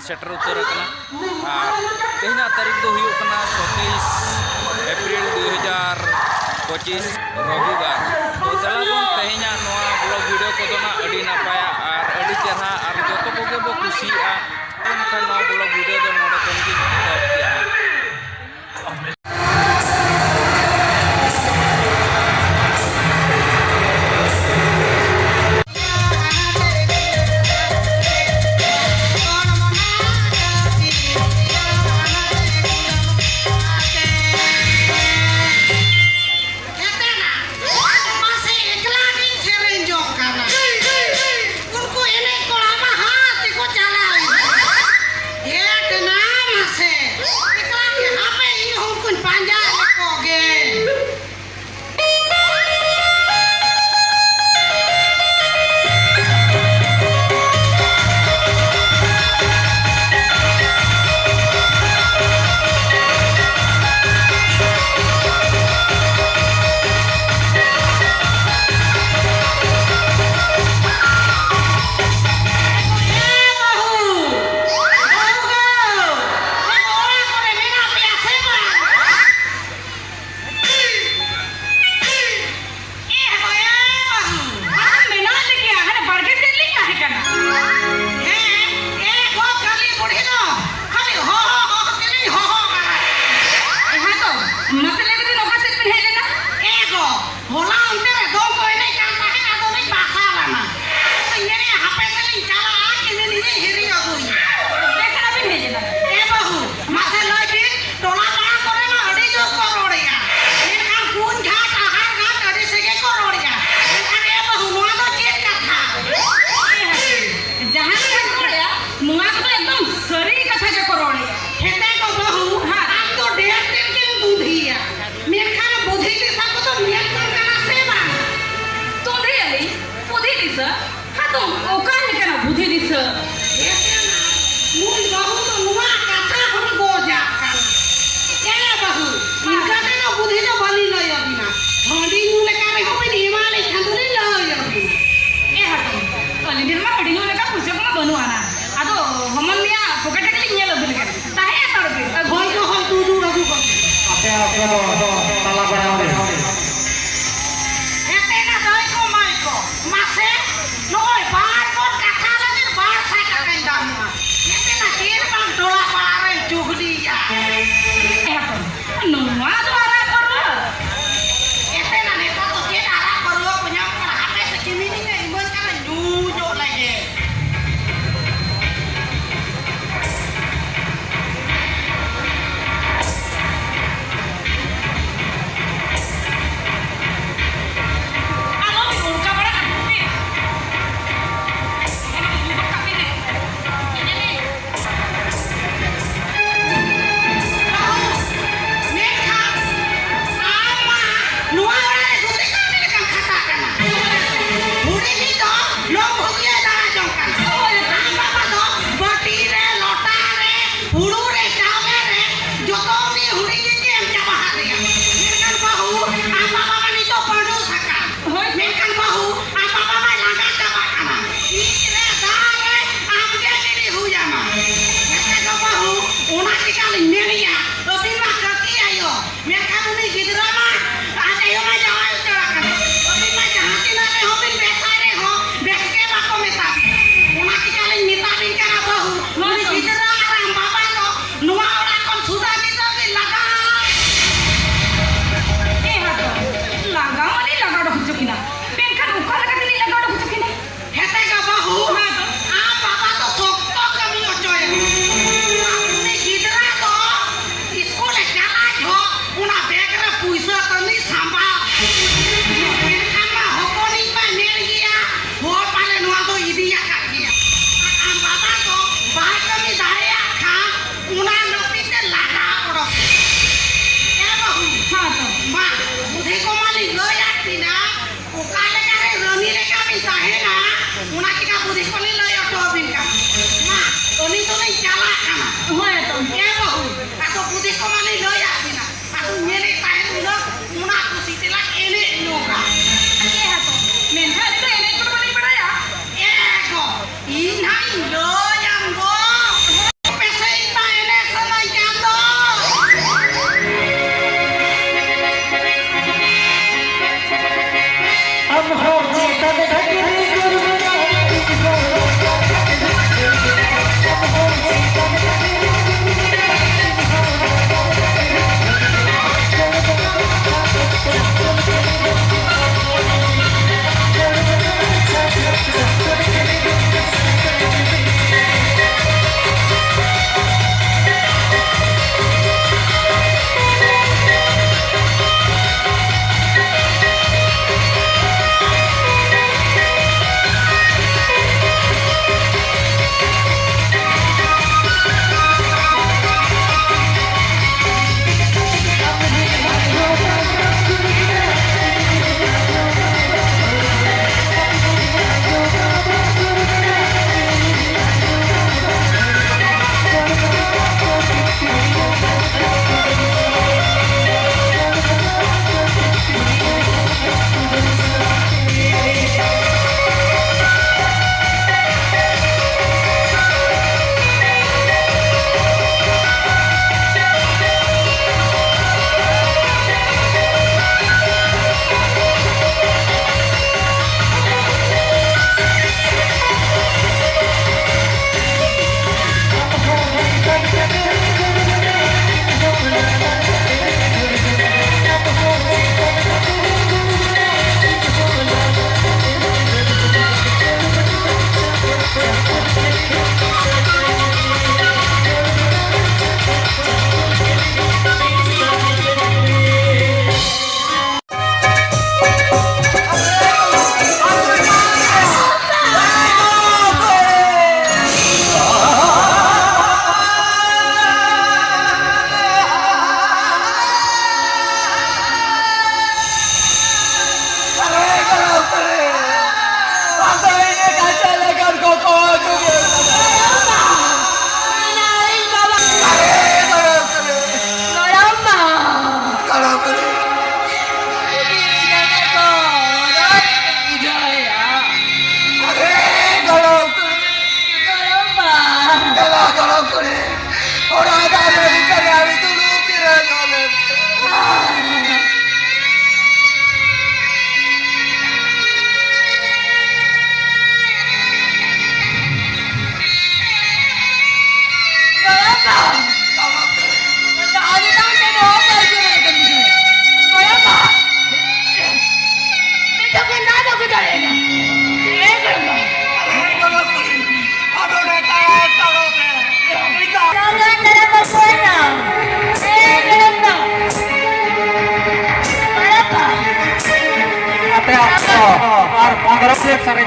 shutter उतर तेना तारीख दो हुई 27 अप्रैल 2025 रविवार तो चला तेना ब्लॉग वीडियो को अड़ी नपाया और अड़ी चेहरा और जो को बो कुसिया ब्लॉग वीडियो दो नोडे तनकी मा बुद्धि को माली लया तिना ओकाले कारे रनी रे कामी साहेना उना की का बुद्धि को ले लया तो बिन का मा तोनी तो नहीं चला काना होय तो के बहु का तो बुद्धि को माली लया तिना aku nyele pahe ulo una aku sitila ene noka ke ha to mentha itu ene ko bani padaya eko inhai lo yang go pese ita ene samai jando हम हो जीता धकरी गुरबना और कांग्रेस से सारे